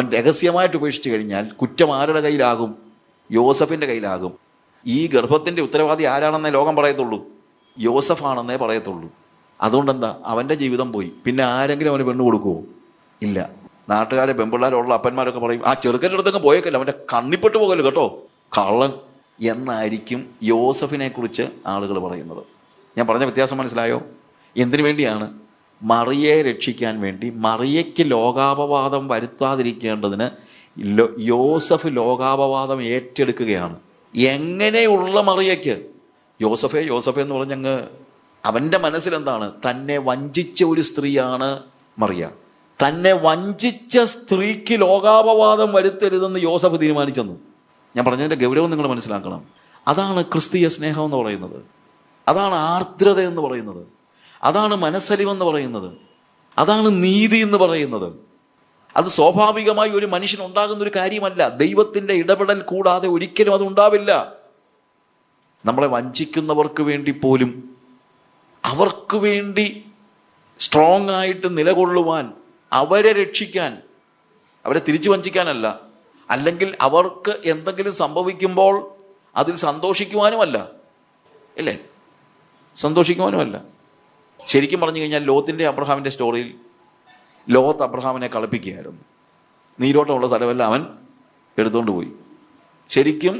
അവൻ രഹസ്യമായിട്ട് ഉപേക്ഷിച്ച് കഴിഞ്ഞാൽ കുറ്റം ആരുടെ കയ്യിലാകും? യോസഫിൻ്റെ കയ്യിലാകും. ഈ ഗർഭത്തിൻ്റെ ഉത്തരവാദി ആരാണെന്നേ ലോകം പറയത്തുള്ളൂ, യോസഫാണെന്നേ പറയത്തുള്ളൂ. അതുകൊണ്ടെന്താ, അവൻ്റെ ജീവിതം പോയി. പിന്നെ ആരെങ്കിലും അവന് പെണ്ണ് കൊടുക്കുമോ? ഇല്ല. നാട്ടുകാരെ പെൺപിള്ളേരുള്ള അപ്പന്മാരൊക്കെ പറയും, ആ ചെറുക്കൻ്റെ അടുത്തൊക്കെ പോയേക്കല്ല, അവൻ്റെ കണ്ണിപ്പെട്ട് പോകല്ലോ കേട്ടോ, കള്ളൻ എന്നായിരിക്കും യോസഫിനെ കുറിച്ച് ആളുകൾ പറയുന്നത്. ഞാൻ പറഞ്ഞ വ്യത്യാസം മനസ്സിലായോ? എന്തിനു വേണ്ടിയാണ്? മറിയയെ രക്ഷിക്കാൻ വേണ്ടി, മറിയയ്ക്ക് ലോകാപവാദം വരുത്താതിരിക്കേണ്ടതിന് യോസഫ് ലോകാപവാദം ഏറ്റെടുക്കുകയാണ്. എങ്ങനെയുള്ള മറിയയ്ക്ക്? യോസഫേ എന്ന് പറഞ്ഞങ്ങ് അവൻ്റെ മനസ്സിലെന്താണ്? തന്നെ വഞ്ചിച്ച ഒരു സ്ത്രീയാണ് മറിയ. തന്നെ വഞ്ചിച്ച സ്ത്രീക്ക് ലോകാപവാദം വരുത്തരുതെന്ന് യോസഫ് തീരുമാനിച്ചെന്നു. ഞാൻ പറഞ്ഞതിൻ്റെ ഗൗരവം നിങ്ങൾ മനസ്സിലാക്കണം. അതാണ് ക്രിസ്തീയ സ്നേഹം എന്ന് പറയുന്നത്. അതാണ് ആർദ്രത എന്ന് പറയുന്നത്. അതാണ് മനസ്സലിവെന്ന് പറയുന്നത്. അതാണ് നീതി എന്ന് പറയുന്നത്. അത് സ്വാഭാവികമായി ഒരു മനുഷ്യനുണ്ടാകുന്ന ഒരു കാര്യമല്ല. ദൈവത്തിൻ്റെ ഇടപെടൽ കൂടാതെ ഒരിക്കലും അത് ഉണ്ടാവില്ല. നമ്മളെ വഞ്ചിക്കുന്നവർക്ക് വേണ്ടി പോലും, അവർക്ക് വേണ്ടി സ്ട്രോങ് ആയിട്ട് നിലകൊള്ളുവാൻ, അവരെ രക്ഷിക്കാൻ, അവരെ തിരിച്ചു വഞ്ചിക്കാനല്ല, അല്ലെങ്കിൽ അവർക്ക് എന്തെങ്കിലും സംഭവിക്കുമ്പോൾ അതിൽ സന്തോഷിക്കുവാനുമല്ല, ഇല്ലേ? സന്തോഷിക്കുവാനുമല്ല. ശരിക്കും പറഞ്ഞു കഴിഞ്ഞാൽ ലോത്തിൻ്റെ അബ്രഹാമിൻ്റെ സ്റ്റോറിയിൽ ലോത്ത് അബ്രഹാമിനെ കളിപ്പിക്കുകയായിരുന്നു. നീരോട്ടമുള്ള സ്ഥലമെല്ലാം അവൻ എടുത്തുകൊണ്ട് പോയി. ശരിക്കും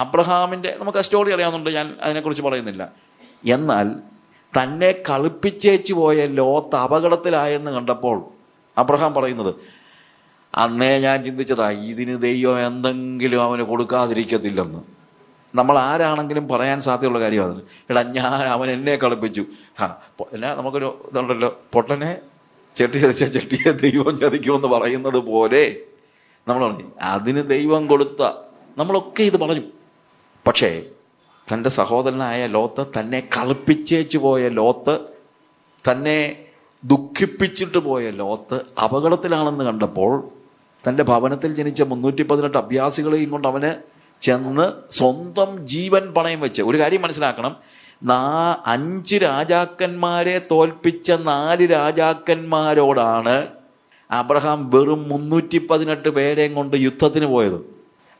അബ്രഹാമിൻ്റെ നമുക്ക് ആ സ്റ്റോറി അറിയാവുന്നുണ്ട്, ഞാൻ അതിനെക്കുറിച്ച് പറയുന്നില്ല. എന്നാൽ തന്നെ കളിപ്പിച്ചേച്ചു പോയ ലോത്ത് അപകടത്തിലായെന്ന് കണ്ടപ്പോൾ അബ്രഹാം പറയുന്നത്, അന്നേ ഞാൻ ചിന്തിച്ചതാ, ഇതിന് ദൈവം എന്തെങ്കിലും അവന് കൊടുക്കാതിരിക്കത്തില്ലെന്ന്. നമ്മൾ ആരാണെങ്കിലും പറയാൻ സാധ്യതയുള്ള കാര്യമാണ്. എടാ, അവൻ എന്നെ കളിപ്പിച്ചു. എന്നാ നമുക്കൊരു ഇതുണ്ടല്ലോ, പൊട്ടനെ ചെട്ടി ചതിച്ച ചെട്ടിയെ ദൈവം ചതിക്കുമെന്ന് പറയുന്നത് പോലെ നമ്മൾ പറഞ്ഞു, അതിന് ദൈവം കൊടുത്ത, നമ്മളൊക്കെ ഇത് പറഞ്ഞു. പക്ഷേ തൻ്റെ സഹോദരനായ ലോത്ത്, തന്നെ കളിപ്പിച്ചേച്ചു പോയ ലോത്ത്, തന്നെ ദുഃഖിപ്പിച്ചിട്ട് പോയ ലോത്ത് അപകടത്തിലാണെന്ന് കണ്ടപ്പോൾ തൻ്റെ ഭവനത്തിൽ ജനിച്ച 318 അഭ്യാസികളെയും കൊണ്ട് അവന് ചെന്ന് സ്വന്തം ജീവൻ പണയം വെച്ച്. ഒരു കാര്യം മനസ്സിലാക്കണം, 5 രാജാക്കന്മാരെ തോൽപ്പിച്ച 4 രാജാക്കന്മാരോടാണ് അബ്രഹാം വെറും 318 പേരെയും കൊണ്ട് യുദ്ധത്തിന് പോയത്.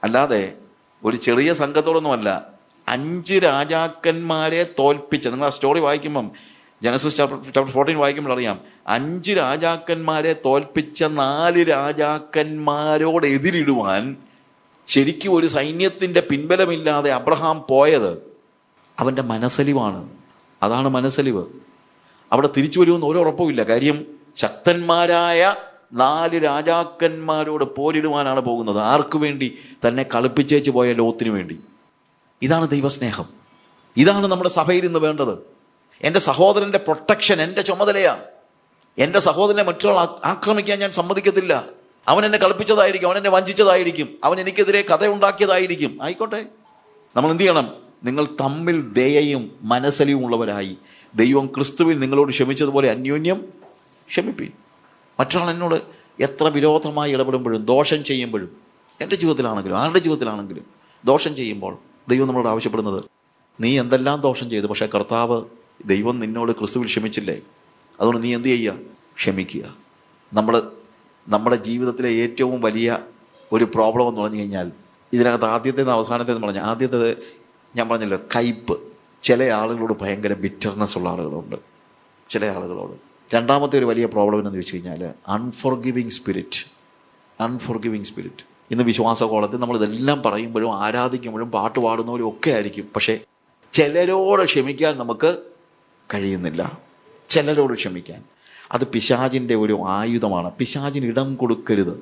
അല്ലാതെ ഒരു ചെറിയ സംഘത്തോടൊന്നുമല്ല. 5 രാജാക്കന്മാരെ തോൽപ്പിച്ച, നിങ്ങൾ ആ സ്റ്റോറി വായിക്കുമ്പം, ജനസിസ് ചാപ്റ്റർ 14 വായിക്കുമ്പോൾ അറിയാം, 5 രാജാക്കന്മാരെ തോൽപ്പിച്ച 4 രാജാക്കന്മാരോട് എതിരിടുവാൻ ശരിക്കും ഒരു സൈന്യത്തിൻ്റെ പിൻബലമില്ലാതെ അബ്രഹാം പോയത് അവൻ്റെ മനസ്സലിവാണ്. അതാണ് മനസ്സലിവ്. അവിടെ തിരിച്ചു വരുമെന്ന് ഒരു ഉറപ്പുമില്ല. കാര്യം ശക്തന്മാരായ 4 രാജാക്കന്മാരോട് പോരിടുവാനാണ് പോകുന്നത്. ആർക്കു വേണ്ടി? തന്നെ കളിപ്പിച്ചേച്ച് പോയ ലോത്തിന് വേണ്ടി. ഇതാണ് ദൈവസ്നേഹം. ഇതാണ് നമ്മുടെ സഭയിൽ ഇന്ന് വേണ്ടത്. എൻ്റെ സഹോദരൻ്റെ പ്രൊട്ടക്ഷൻ എൻ്റെ ചുമതലയാണ്. എൻ്റെ സഹോദരനെ മറ്റൊരാൾ ആക്രമിക്കാൻ ഞാൻ സമ്മതിക്കത്തില്ല. അവൻ എന്നെ കളിപ്പിച്ചതായിരിക്കും, അവൻ എന്നെ വഞ്ചിച്ചതായിരിക്കും, അവൻ എനിക്കെതിരെ കഥയുണ്ടാക്കിയതായിരിക്കും. ആയിക്കോട്ടെ, നമ്മൾ എന്ത് ചെയ്യണം? നിങ്ങൾ തമ്മിൽ ദയയും മനസ്സലിവും ഉള്ളവരായി, ദൈവം ക്രിസ്തുവിൽ നിങ്ങളോട് ക്ഷമിച്ചതുപോലെ അന്യോന്യം ക്ഷമിപ്പീൻ. മറ്റൊരാൾ എന്നോട് എത്ര വിരോധമായി ഇടപെടുമ്പോഴും, ദോഷം ചെയ്യുമ്പോഴും, എൻ്റെ ജീവിതത്തിലാണെങ്കിലും ആരുടെ ജീവിതത്തിലാണെങ്കിലും ദോഷം ചെയ്യുമ്പോൾ ദൈവം നമ്മളോട് ആവശ്യപ്പെടുന്നത്, നീ എന്തെല്ലാം ദോഷം ചെയ്തു, പക്ഷേ കർത്താവ് ദൈവം നിന്നോട് ക്രിസ്തുവിൽ ക്ഷമിച്ചില്ലേ? അതുകൊണ്ട് നീ എന്ത് ചെയ്യുക? ക്ഷമിക്കുക. നമ്മുടെ ജീവിതത്തിലെ ഏറ്റവും വലിയ ഒരു പ്രോബ്ലം എന്ന് പറഞ്ഞു കഴിഞ്ഞാൽ, ഇതിനകത്ത് ആദ്യത്തേത് അവസാനത്തേന്ന് പറഞ്ഞാൽ, ആദ്യത്തേത് ഞാൻ പറഞ്ഞല്ലോ, കയ്പ്. ചില ആളുകളോട് ഭയങ്കര ബിറ്റർനെസ് ഉള്ള ആളുകളുണ്ട്, ചില ആളുകളോട്. രണ്ടാമത്തെ ഒരു വലിയ പ്രോബ്ലം എന്ന് വെച്ച് കഴിഞ്ഞാൽ അൺഫോർഗിവിങ് സ്പിരിറ്റ്. ഇന്ന് വിശ്വാസ കോളത്തിൽ നമ്മളിതെല്ലാം പറയുമ്പോഴും ആരാധിക്കുമ്പോഴും പാട്ട് പാടുന്നവരും ഒക്കെ ആയിരിക്കും. പക്ഷേ ചിലരോട് ക്ഷമിക്കാൻ നമുക്ക് കഴിയുന്നില്ല. ചിലരോട് ക്ഷമിക്കാൻ അത് പിശാചിൻ്റെ ഒരു ആയുധമാണ്. പിശാചിന് ഇടം കൊടുക്കരുത്.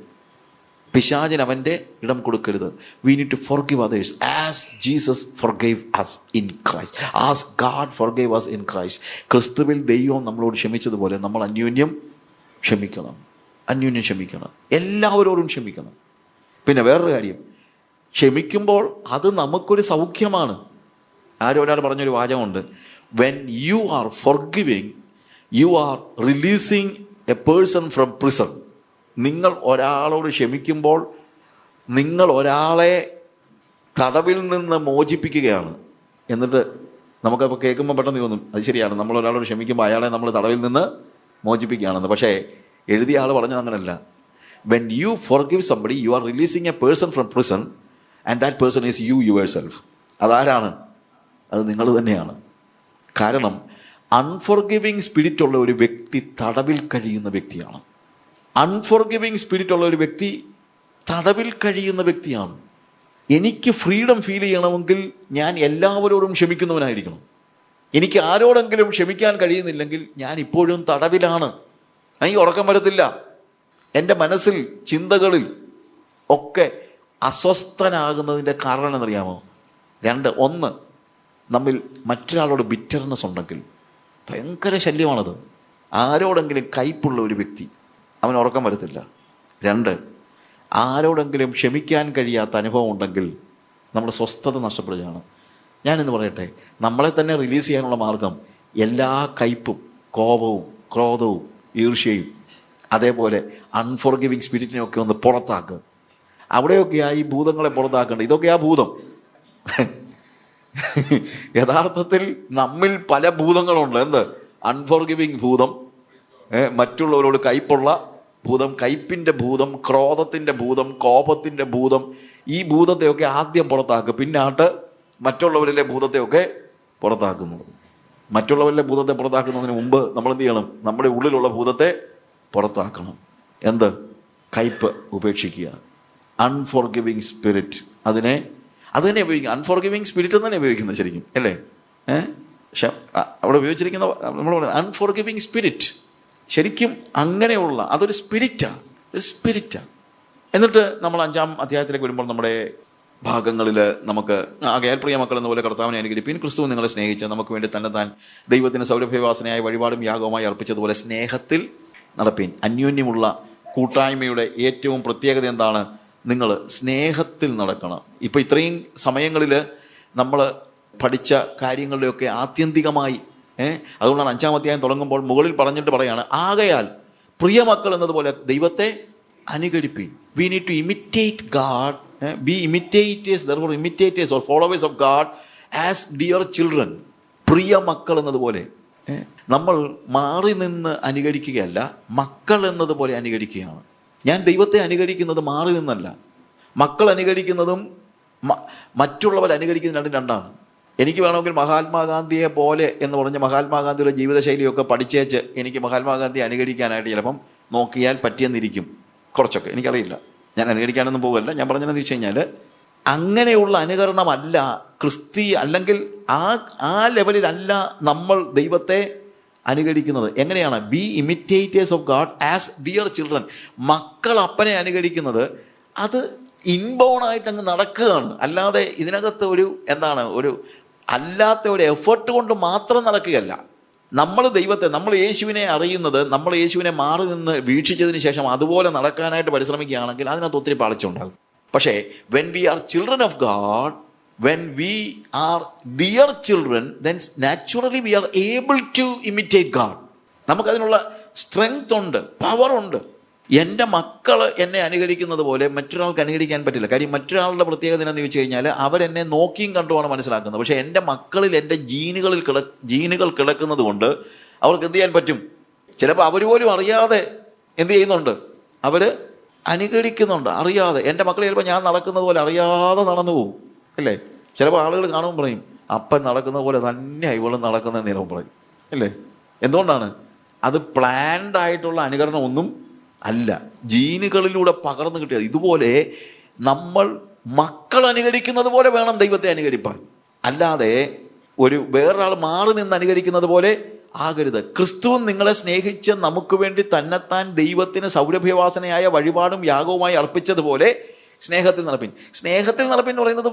പിശാചിന് അവൻ്റെ ഇടം കൊടുക്കരുത്. We need to forgive others as Jesus forgave us in Christ, as God forgave us in Christ. ക്രിസ്തുവിൽ ദൈവം നമ്മളോട് ക്ഷമിച്ചതുപോലെ നമ്മൾ അന്യോന്യം ക്ഷമിക്കണം. എല്ലാവരോടും ക്ഷമിക്കണം. പിന്നെ വേറൊരു കാര്യം, ക്ഷമിക്കുമ്പോൾ അത് നമുക്കൊരു സൗഖ്യമാണ്. ഒരാൾ പറഞ്ഞൊരു വാചകമുണ്ട്, when you are forgiving you are releasing a person from prison. നിങ്ങൾ ഒരാളോട് ക്ഷമിക്കുമ്പോൾ നിങ്ങൾ ഒരാളെ തടവിൽ നിന്ന് മോചിപ്പിക്കുകയാണ്. എന്നിട്ട് നമുക്കപ്പോൾ കേൾക്കുമ്പോൾ പെട്ടെന്ന് തോന്നും, അത് ശരിയാണ്, നമ്മൾ ഒരാളോട് ക്ഷമിക്കുമ്പോൾ അയാളെ നമ്മൾ തടവിൽ നിന്ന് മോചിപ്പിക്കുകയാണെന്ന്. പക്ഷേ എഴുതിയ ആൾ പറഞ്ഞത് അങ്ങനെയല്ല. When you forgive somebody, you are releasing a person from prison, and that person is you yourself. അതാരാണ്? അത് നിങ്ങൾ തന്നെയാണ്. കാരണം അൺഫോർഗിവിങ് സ്പിരിറ്റ് ഉള്ള ഒരു വ്യക്തി തടവിൽ കഴിയുന്ന വ്യക്തിയാണ്. അൺഫോർഗിവിങ് സ്പിരിറ്റ് ഉള്ള ഒരു വ്യക്തി തടവിൽ കഴിയുന്ന വ്യക്തിയാണ്. എനിക്ക് ഫ്രീഡം ഫീൽ ചെയ്യണമെങ്കിൽ ഞാൻ എല്ലാവരോടും ക്ഷമിക്കുന്നവനായിരിക്കണം. എനിക്ക് ആരോടെങ്കിലും ക്ഷമിക്കാൻ കഴിയുന്നില്ലെങ്കിൽ ഞാൻ ഇപ്പോഴും തടവിലാണ്. എനിക്ക് ഉറക്കം വരത്തില്ല. എൻ്റെ മനസ്സിൽ, ചിന്തകളിൽ ഒക്കെ അസ്വസ്ഥനാകുന്നതിൻ്റെ കാരണം എന്നറിയാമോ? 2, 1, നമ്മിൽ മറ്റൊരാളോട് ബിറ്റർനെസ് ഉണ്ടെങ്കിൽ ഭയങ്കര ശല്യമാണത്. ആരോടെങ്കിലും കയ്പുള്ള ഒരു വ്യക്തി, അവൻ ഉറക്കം വരത്തില്ല. 2, ആരോടെങ്കിലും ക്ഷമിക്കാൻ കഴിയാത്ത അനുഭവം ഉണ്ടെങ്കിൽ നമ്മുടെ സ്വസ്ഥത നഷ്ടപ്പെടുകയാണ്. ഞാനിന്ന് പറയട്ടെ, നമ്മളെ തന്നെ റിലീസ് ചെയ്യാനുള്ള മാർഗം എല്ലാ കയ്പും, കോപവും, ക്രോധവും, ഈർഷ്യയും, അതേപോലെ അൺഫോർഗിവിങ് സ്പിരിറ്റിനെയൊക്കെ ഒന്ന് പുറത്താക്കുക. അവിടെയൊക്കെയായി ഭൂതങ്ങളെ പുറത്താക്കേണ്ടത്. ഇതൊക്കെയാ ഭൂതം. യഥാർത്ഥത്തിൽ നമ്മിൽ പല ഭൂതങ്ങളുണ്ട്. എന്ത്? അൺഫോർഗിവിങ് ഭൂതം, മറ്റുള്ളവരോട് കയ്പുള്ള ഭൂതം, കയ്പിൻ്റെ ഭൂതം, ക്രോധത്തിൻ്റെ ഭൂതം, കോപത്തിൻ്റെ ഭൂതം. ഈ ഭൂതത്തെയൊക്കെ ആദ്യം പുറത്താക്കുക, പിന്നാട്ട് മറ്റുള്ളവരിലെ ഭൂതത്തെയൊക്കെ പുറത്താക്കുന്നു. മറ്റുള്ളവരിലെ ഭൂതത്തെ പുറത്താക്കുന്നതിന് മുമ്പ് നമ്മൾ എന്ത് ചെയ്യണം? നമ്മുടെ ഉള്ളിലുള്ള ഭൂതത്തെ പുറത്താക്കണം. എന്ത്? കയ്പ് ഉപേക്ഷിക്കുക. അൺഫോർഗിവിങ് സ്പിരിറ്റ്, അത് തന്നെ ഉപയോഗിക്കുക. അൺഫോർഗിവിങ് സ്പിരിറ്റ് തന്നെ ഉപയോഗിക്കുന്നത് ശരിക്കും, അല്ലേ? പക്ഷെ അവിടെ ഉപയോഗിച്ചിരിക്കുന്ന നമ്മൾ പറയുന്നത് അൺഫോർഗിവിങ് സ്പിരിറ്റ്. ശരിക്കും അങ്ങനെയുള്ള അതൊരു സ്പിരിറ്റാണ്, ഒരു സ്പിരിറ്റാണ്. എന്നിട്ട് നമ്മൾ 5-ാം അധ്യായത്തിലേക്ക് വരുമ്പോൾ നമ്മുടെ ഭാഗങ്ങളിൽ നമുക്ക് ആകയാൽ പ്രിയ മക്കൾ എന്നപോലെ കർത്താവിനെ അനുകരിപ്പിൻ, ക്രിസ്തു നിങ്ങളെ സ്നേഹിച്ച് നമുക്ക് വേണ്ടി താൻ ദൈവത്തിന് സൗരഭ്യവാസനയായ വഴിപാടും യാഗവുമായി അർപ്പിച്ചതുപോലെ സ്നേഹത്തിൽ നടപ്പിൻ. അന്യോന്യമുള്ള കൂട്ടായ്മയുടെ ഏറ്റവും പ്രത്യേകത എന്താണ്? നിങ്ങൾ സ്നേഹത്തിൽ നടക്കണം. ഇപ്പം ഇത്രയും സമയങ്ങളിൽ നമ്മൾ പഠിച്ച കാര്യങ്ങളുടെയൊക്കെ ആത്യന്തികമായി അതുകൊണ്ടാണ് 5-ാം അധ്യായം തുടങ്ങുമ്പോൾ മുകളിൽ പറഞ്ഞിട്ട് പറയാണ്, ആകയാൽ പ്രിയ മക്കൾ എന്നതുപോലെ ദൈവത്തെ അനുകരിപ്പിൻ. We need to imitate God, be imitators, therefore imitators or followers of God as dear children. പ്രിയ മക്കൾ എന്നതുപോലെ നമ്മൾ മാറി നിന്ന് അനുകരിക്കുകയല്ല, മക്കൾ എന്നതുപോലെ അനുകരിക്കുകയാണ്. ഞാൻ ദൈവത്തെ അനുകരിക്കുന്നത് മാറി നിന്നല്ല. മക്കൾ അനുകരിക്കുന്നതും മറ്റുള്ളവർ അനുകരിക്കുന്നതും രണ്ടാണ്. എനിക്ക് വേണമെങ്കിൽ മഹാത്മാഗാന്ധിയെ പോലെ എന്ന് പറഞ്ഞ് മഹാത്മാഗാന്ധിയുടെ ജീവിതശൈലിയൊക്കെ പഠിച്ചേച്ച് എനിക്ക് മഹാത്മാഗാന്ധിയെ അനുകരിക്കാനായിട്ട് ചിലപ്പം നോക്കിയാൽ പറ്റിയെന്നിരിക്കും. കുറച്ചൊക്കെ എനിക്കറിയില്ല, ഞാൻ അനുകരിക്കാനൊന്നും പോകല്ല. ഞാൻ പറഞ്ഞതെന്ന് വെച്ച് കഴിഞ്ഞാൽ അങ്ങനെയുള്ള അനുകരണമല്ല അല്ലെങ്കിൽ ആ ലെവലിലല്ല നമ്മൾ ദൈവത്തെ അനുകരിക്കുന്നത്. എങ്ങനെയാണ്? B imitators of God as dear children. മക്കൾ അപ്പനെ അനുകരിക്കുന്നത് അത് ഇൻബോണായിട്ട് അങ്ങ് നടക്കുകയാണ്. അല്ലാതെ ഇതിനകത്ത് ഒരു അല്ലാത്ത ഒരു എഫേർട്ട് കൊണ്ട് മാത്രം നടക്കുകയല്ല. നമ്മൾ യേശുവിനെ അറിയുന്നത്, നമ്മൾ യേശുവിനെ മാറി നിന്ന് വീക്ഷിച്ചതിന് ശേഷം അതുപോലെ നടക്കാനായിട്ട് പരിശ്രമിക്കുകയാണെങ്കിൽ അതിനകത്ത് ഒത്തിരി പാളിച്ചുണ്ടാകും. പക്ഷേ when we are children of God, when we are dear children, then naturally we are able to imitate God. നമുക്കതിനുള്ള സ്ട്രെങ്ത് ഉണ്ട്, പവർ ഉണ്ട്. എൻ്റെ മക്കൾ എന്നെ അനുകരിക്കുന്നത് പോലെ മറ്റൊരാൾക്ക് അനുകരിക്കാൻ പറ്റില്ല. കാര്യം മറ്റൊരാളുടെ പ്രത്യേകത എന്ന് ചോദിച്ചു കഴിഞ്ഞാൽ അവരെന്നെ നോക്കിയും കണ്ടുമാണ് മനസ്സിലാക്കുന്നത്. പക്ഷേ എൻ്റെ മക്കളിൽ എൻ്റെ ജീനുകൾ കിടക്കുന്നത് കൊണ്ട് അവർക്ക് എന്ത് ചെയ്യാൻ പറ്റും? ചിലപ്പോൾ അവർ പോലും അറിയാതെ എന്ത് ചെയ്യുന്നുണ്ട്? അവർ അനുകരിക്കുന്നുണ്ട് അറിയാതെ. എൻ്റെ മക്കൾ ചിലപ്പോൾ ഞാൻ നടക്കുന്നത് പോലെ അറിയാതെ നടന്നു പോകും, അല്ലേ? ചിലപ്പോൾ ആളുകൾ കാണുമ്പോൾ പറയും, അപ്പൻ നടക്കുന്നത് പോലെ തന്നെ ഇവളും നടക്കുന്നതെന്ന് ചിലപ്പോൾ പറയും, അല്ലേ? എന്തുകൊണ്ടാണ്? അത് പ്ലാൻഡ് ആയിട്ടുള്ള അനുകരണം ഒന്നും അല്ല, ജീനുകളിലൂടെ പകർന്നു കിട്ടിയത്. ഇതുപോലെ നമ്മൾ മക്കൾ അനുകരിക്കുന്നത് പോലെ വേണം ദൈവത്തെ അനുകരിപ്പാൻ. അല്ലാതെ വേറൊരാൾ മാറി നിന്ന് അനുകരിക്കുന്നത് പോലെ ആകരുത്. ക്രിസ്തു നിങ്ങളെ സ്നേഹിച്ച് നമുക്ക് വേണ്ടി തന്നെത്താൻ ദൈവത്തിന് സൗരഭ്യവാസനയായ വഴിപാടും യാഗവുമായി അർപ്പിച്ചതുപോലെ സ്നേഹത്തിൽ നടപ്പിൻ. സ്നേഹത്തിൽ നടപ്പിൻ എന്ന് പറയുന്നത്,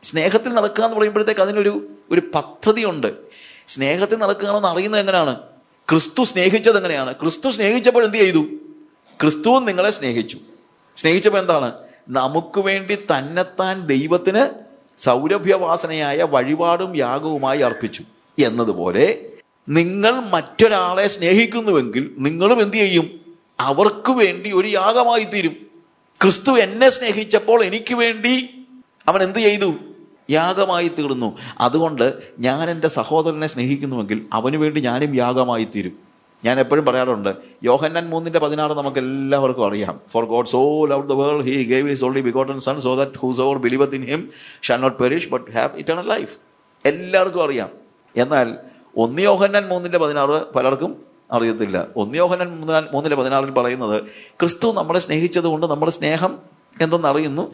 സ്നേഹത്തിൽ നടക്കുക എന്ന് പറയുമ്പോഴത്തേക്ക് അതിനൊരു പദ്ധതിയുണ്ട്. സ്നേഹത്തിൽ നടക്കുകയാണെന്ന് അറിയുന്നത് എങ്ങനെയാണ്? ക്രിസ്തു സ്നേഹിച്ചത് എങ്ങനെയാണ്? ക്രിസ്തു സ്നേഹിച്ചപ്പോൾ എന്ത് ചെയ്തു? ക്രിസ്തുവും നിങ്ങളെ സ്നേഹിച്ചപ്പോൾ എന്താണ്? നമുക്ക് വേണ്ടി തന്നെത്താൻ ദൈവത്തിന് സൗരഭ്യവാസനയായ വഴിപാടും യാഗവുമായി അർപ്പിച്ചു എന്നതുപോലെ നിങ്ങൾ മറ്റൊരാളെ സ്നേഹിക്കുന്നുവെങ്കിൽ നിങ്ങളും എന്ത് ചെയ്യും? അവർക്ക് വേണ്ടി ഒരു യാഗമായി തീരും. ക്രിസ്തു എന്നെ സ്നേഹിച്ചപ്പോൾ എനിക്ക് വേണ്ടി അവൻ എന്ത് ചെയ്തു? യാഗമായി തീർന്നു. അതുകൊണ്ട് ഞാൻ എൻ്റെ സഹോദരനെ സ്നേഹിക്കുന്നുവെങ്കിൽ അവന് വേണ്ടി ഞാനും യാഗമായി തീരും. ഞാൻ എപ്പോഴും പറയാറുണ്ട്, യോഹന്നാൻ 3:16 നമുക്ക് എല്ലാവർക്കും അറിയാം. For God so loved the world he gave his only begotten son so that whosoever believeth in him shall not perish but have eternal life. എല്ലാവർക്കും അറിയാം. എന്നാൽ 1 യോഹന്നാൻ 3:16 പലർക്കും അറിയത്തില്ല. 1 യോഹന്നാൻ 3:16 പറയുന്നത് ക്രിസ്തു നമ്മളെ സ്നേഹിച്ചത് കൊണ്ട് നമ്മുടെ സ്നേഹം എന്തെന്ന് അറിയുന്നു,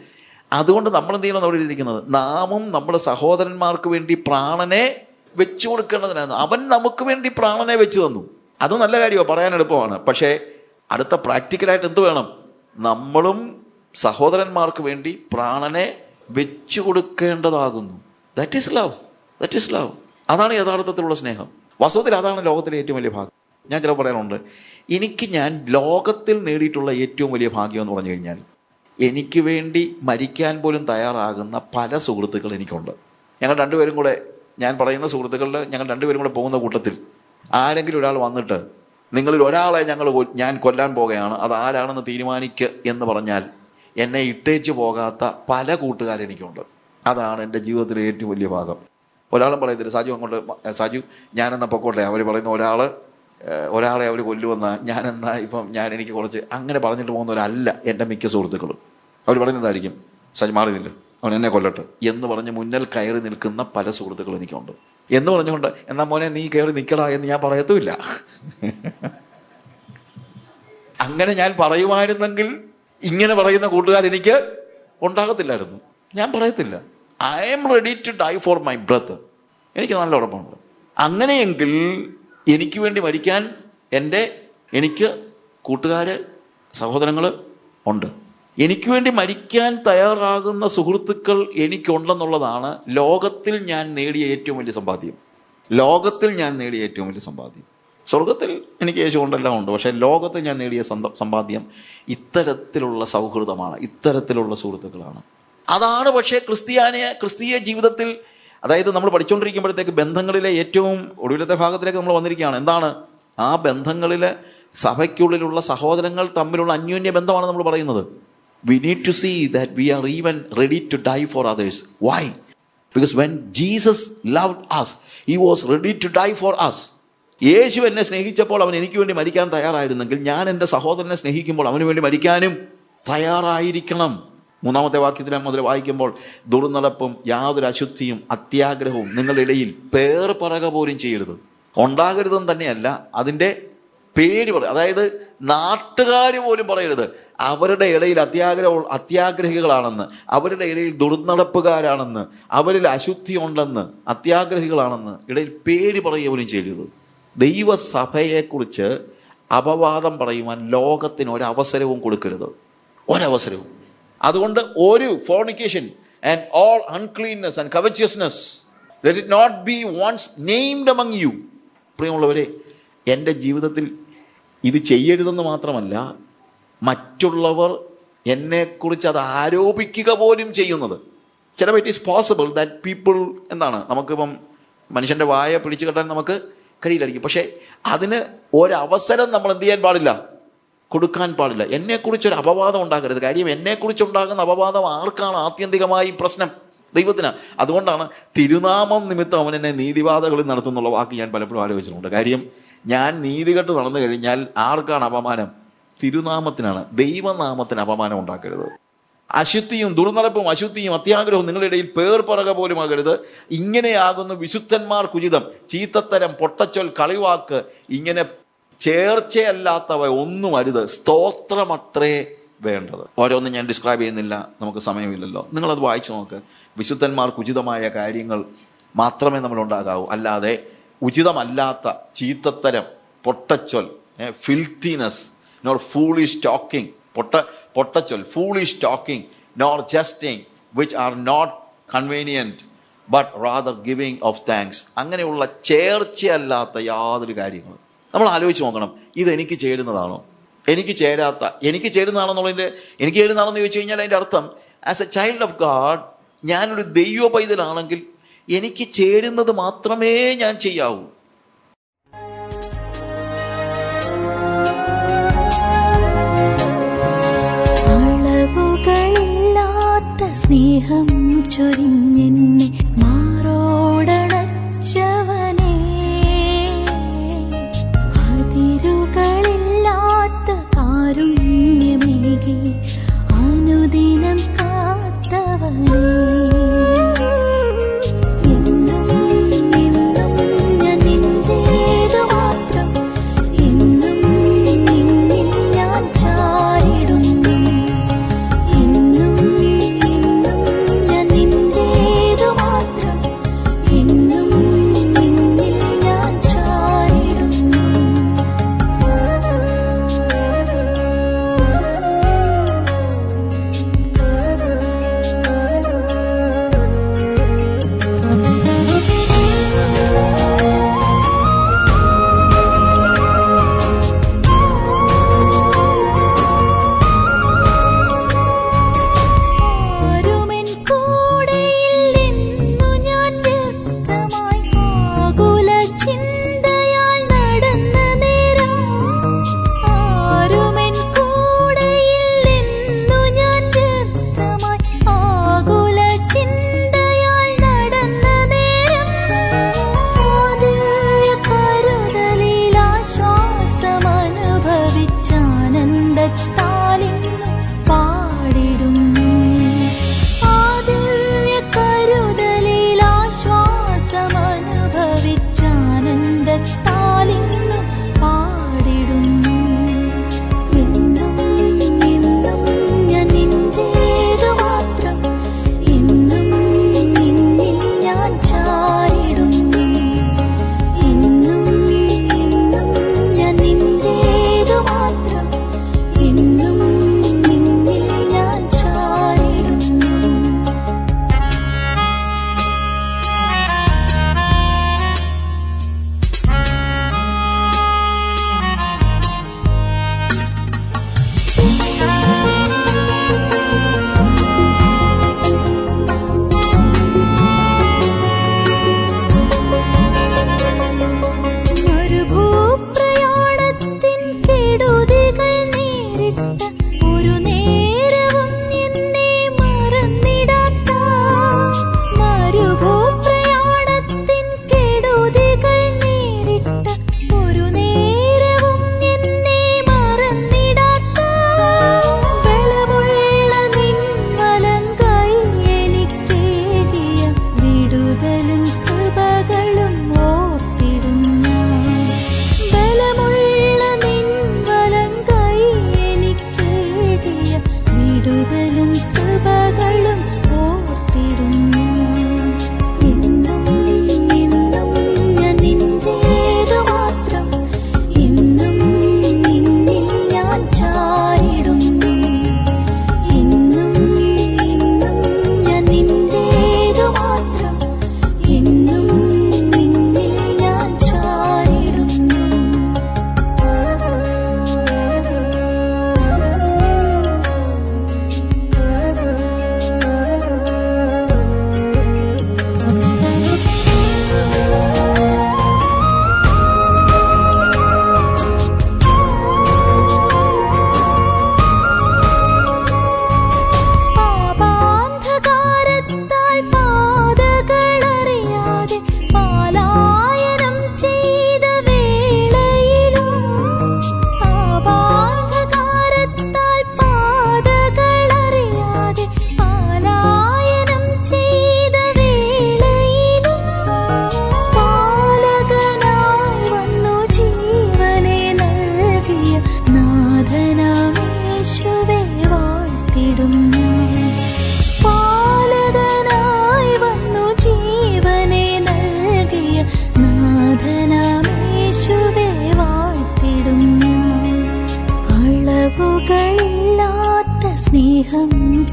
അതുകൊണ്ട് നമ്മൾ എന്ത് ചെയ്യണം അവിടെ ഇരിക്കുന്നത്, നാമും നമ്മുടെ സഹോദരന്മാർക്ക് വേണ്ടി പ്രാണനെ വെച്ചു കൊടുക്കേണ്ടതിനാണ്. അവൻ നമുക്ക് വേണ്ടി പ്രാണനെ വെച്ച് തന്നു. അത് നല്ല കാര്യമാണ്, പറയാൻ എളുപ്പമാണ്. പക്ഷേ അടുത്ത പ്രാക്ടിക്കലായിട്ട് എന്ത് വേണം? നമ്മളും സഹോദരന്മാർക്ക് വേണ്ടി പ്രാണനെ വെച്ചു കൊടുക്കേണ്ടതാകുന്നു. That is love. That is love. അതാണ് യഥാർത്ഥത്തിലുള്ള സ്നേഹം. വാസ്തവത്തിൽ അതാണ് ലോകത്തിലെ ഏറ്റവും വലിയ ഭാഗ്യം. ഞാൻ ചിലപ്പോൾ പറയാറുണ്ട്, ഞാൻ ലോകത്തിൽ നേടിയിട്ടുള്ള ഏറ്റവും വലിയ ഭാഗ്യം എന്ന് പറഞ്ഞു കഴിഞ്ഞാൽ, എനിക്ക് വേണ്ടി മരിക്കാൻ പോലും തയ്യാറാകുന്ന പല സുഹൃത്തുക്കൾ എനിക്കുണ്ട്. ഞങ്ങൾ രണ്ടുപേരും കൂടെ, ഞാൻ പറയുന്ന സുഹൃത്തുക്കളിൽ ഞങ്ങൾ രണ്ടുപേരും കൂടെ പോകുന്ന കൂട്ടത്തിൽ ആരെങ്കിലും ഒരാൾ വന്നിട്ട് നിങ്ങളിൽ ഒരാളെ ഞാൻ കൊല്ലാൻ പോകുകയാണ്, അത് ആരാണെന്ന് തീരുമാനിക്കുക എന്ന് പറഞ്ഞാൽ എന്നെ ഇട്ടേച്ച് പോകാത്ത പല കൂട്ടുകാരെനിക്കുണ്ട്. അതാണ് എൻ്റെ ജീവിതത്തിലെ ഏറ്റവും വലിയ ഭാഗം. ഒരാളും പറയത്തില്ല, സാജു ഞാനെന്നാ പൊക്കോട്ടെ. അവർ പറയുന്ന ഒരാളെ അവർ കൊല്ലുമെന്ന എനിക്ക് കുറച്ച് അങ്ങനെ പറഞ്ഞിട്ട് പോകുന്നവരല്ല എൻ്റെ മിക്ക സുഹൃത്തുക്കളും. അവർ പറയുന്നതായിരിക്കും, സാജു മാറിയില്ല, അവൻ എന്നെ കൊല്ലട്ടെ എന്ന് പറഞ്ഞ് മുന്നിൽ കയറി നിൽക്കുന്ന പല സുഹൃത്തുക്കളും എനിക്കുണ്ട്. എന്ന് പറഞ്ഞുകൊണ്ട് എന്നാ മോനെ നീ കയറി നിൽക്കടാ എന്ന് ഞാൻ പറയത്തുമില്ല. അങ്ങനെ ഞാൻ പറയുമായിരുന്നെങ്കിൽ ഇങ്ങനെ പറയുന്ന കൂട്ടുകാരെനിക്ക് ഉണ്ടാകത്തില്ലായിരുന്നു. ഞാൻ പറയത്തില്ല. I am ready to die for my brother. എനിക്ക് നല്ല ഉറപ്പുണ്ട്. അങ്ങനെയെങ്കിൽ എനിക്ക് വേണ്ടി മരിക്കാൻ എനിക്ക് കൂട്ടുകാർ, സഹോദരങ്ങൾ ഉണ്ട്. എനിക്ക് വേണ്ടി മരിക്കാൻ തയ്യാറാകുന്ന സുഹൃത്തുക്കൾ എനിക്കുണ്ടെന്നുള്ളതാണ് ലോകത്തിൽ ഞാൻ നേടിയ ഏറ്റവും വലിയ സമ്പാദ്യം. ലോകത്തിൽ ഞാൻ നേടിയ ഏറ്റവും വലിയ സമ്പാദ്യം. സ്വർഗത്തിൽ എനിക്ക് യേശു കൊണ്ടെല്ലാം ഉണ്ട്. പക്ഷേ ലോകത്തിൽ ഞാൻ നേടിയ സമ്പാദ്യം ഇത്തരത്തിലുള്ള സൗഹൃദമാണ്, ഇത്തരത്തിലുള്ള സുഹൃത്തുക്കളാണ്. അതാണ് പക്ഷേ ക്രിസ്തീയ ജീവിതത്തിൽ, അതായത് നമ്മൾ പഠിച്ചുകൊണ്ടിരിക്കുമ്പോഴത്തേക്ക് ബന്ധങ്ങളിലെ ഏറ്റവും ഒടുവിലത്തെ ഭാഗത്തിലേക്ക് നമ്മൾ വന്നിരിക്കുകയാണ്. എന്താണ് ആ ബന്ധങ്ങളിലെ സഭയ്ക്കുള്ളിലുള്ള സഹോദരങ്ങൾ തമ്മിലുള്ള അന്യോന്യ ബന്ധമാണ് നമ്മൾ പറയുന്നത്. We need to see that we are even ready to die for others. Why? Because when Jesus loved us, he was ready to die for us. യേശു എന്നെ സ്നേഹിച്ചപ്പോൾ അവൻ എനിക്ക് വേണ്ടി മരിക്കാൻ തയ്യാറായിരുന്നെങ്കിൽ ഞാൻ എൻ്റെ സഹോദരനെ സ്നേഹിക്കുമ്പോൾ അവന് വേണ്ടി മരിക്കാനും തയ്യാറായിരിക്കണം. 3-ാമത്തെ വാക്യത്തിൽ മുതൽ വായിക്കുമ്പോൾ, ദുർനടപ്പും യാതൊരു അശുദ്ധിയും അത്യാഗ്രഹവും നിങ്ങളുടെ ഇടയിൽ പേർ പറക പോലും ചെയ്യരുത്. ഉണ്ടാകരുതെന്ന് തന്നെയല്ല, അതിൻ്റെ പേര് പറയും. അതായത് നാട്ടുകാർ പോലും പറയരുത് അവരുടെ ഇടയിൽ അത്യാഗ്രഹികളാണെന്ന്, അവരുടെ ഇടയിൽ ദുർനടപ്പുകാരാണെന്ന്, അവരിൽ അശുദ്ധി ഉണ്ടെന്ന്, അത്യാഗ്രഹികളാണെന്ന് ഇടയിൽ പേര് പറയുക പോലും ചെയ്യരുത്. ദൈവസഭയെക്കുറിച്ച് അപവാദം പറയുവാൻ ലോകത്തിന് ഒരവസരവും കൊടുക്കരുത്, ഒരവസരവും. അതുകൊണ്ട് ഒരു fornication and all uncleanness and covetousness let it not be once named among you. പ്രിയമുള്ളവരെ, എൻ്റെ ജീവിതത്തിൽ ഇത് ചെയ്യരുതെന്ന് മാത്രമല്ല, മറ്റുള്ളവർ എന്നെക്കുറിച്ച് അത് ആരോപിക്കുക പോലും ചെയ്യുന്നത്. ചിലപ്പോൾ it is possible that people, നമുക്കിപ്പം മനുഷ്യൻ്റെ വായ പിടിച്ചു കെട്ടാൻ നമുക്ക് കഴിയില്ലായിരിക്കും. പക്ഷേ അതിന് ഒരവസരം നമ്മൾ എന്ത് ചെയ്യാൻ പാടില്ല, കൊടുക്കാൻ പാടില്ല. എന്നെക്കുറിച്ചൊരു അപവാദം ഉണ്ടാകരുത്. കാര്യം എന്നെക്കുറിച്ചുണ്ടാകുന്ന അപവാദം ആർക്കാണ് ആത്യന്തികമായി പ്രശ്നം? ദൈവത്തിന്. അതുകൊണ്ടാണ് തിരുനാമം നിമിത്തം അവൻ എന്നെ നീതിവാദകളിൽ നടത്തുന്നുള്ള വാക്ക് ഞാൻ പലപ്പോഴും ആലോചിച്ചിട്ടുണ്ട്. കാര്യം ഞാൻ നീതികെട്ട് നടന്നു കഴിഞ്ഞാൽ ആർക്കാണ് അപമാനം? തിരുനാമത്തിനാണ്. ദൈവനാമത്തിന് അപമാനം ഉണ്ടാക്കരുത്. അശുദ്ധിയും ദുർനടപ്പും അശുദ്ധിയും അത്യാഗ്രഹവും നിങ്ങളുടെ ഇടയിൽ പേർ പറക പോലും ആകരുത്. ഇങ്ങനെയാകുന്നു വിശുദ്ധന്മാർക്കുചിതം. ചീത്തത്തരം, പൊട്ടച്ചൊൽ, കളിവാക്ക്, ഇങ്ങനെ ചേർച്ചയല്ലാത്തവ ഒന്നും അരുത്. സ്തോത്രമത്രേ വേണ്ടത്. ഓരോന്നും ഞാൻ ഡിസ്ക്രൈബ് ചെയ്യുന്നില്ല, നമുക്ക് സമയമില്ലല്ലോ. നിങ്ങളത് വായിച്ചു നോക്ക്. വിശുദ്ധന്മാർക്ക് ഉചിതമായ കാര്യങ്ങൾ മാത്രമേ നമ്മളുണ്ടാകാവൂ. അല്ലാതെ ഉചിതമല്ലാത്ത ചീത്തത്തരം, പൊട്ടച്ചൊൽ, ഫിൽത്തിനെസ്, നോർ ഫൂളിഷ് ടോക്കിംഗ്, പൊട്ടച്ചൊൽ, foolish talking, nor jesting which are not convenient but rather giving of thanks. അങ്ങനെയുള്ള ചേർച്ചയല്ലാത്ത യാതൊരു കാര്യങ്ങളും നമ്മൾ ആലോചിച്ച് നോക്കണം. ഇതെനിക്ക് ചേരുന്നതാണോ, എനിക്ക് ചേരുന്നതാണെന്നുള്ളതിൻ്റെ, എനിക്ക് ചേരുന്നതാണെന്ന് ചോദിച്ചു കഴിഞ്ഞാൽ അതിൻ്റെ അർത്ഥം as A child of God, ഞാനൊരു ദൈവ പൈതലാണെങ്കിൽ എനിക്ക് ചേരുന്നത് മാത്രമേ ഞാൻ ചെയ്യാവൂ. അളവുകളില്ലാത്ത സ്നേഹം ചൊരിഞ്ഞെന്നെ മാറോടണച്ചവനേ, അതിര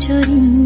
ചൊരിഞ്ഞെന്നെ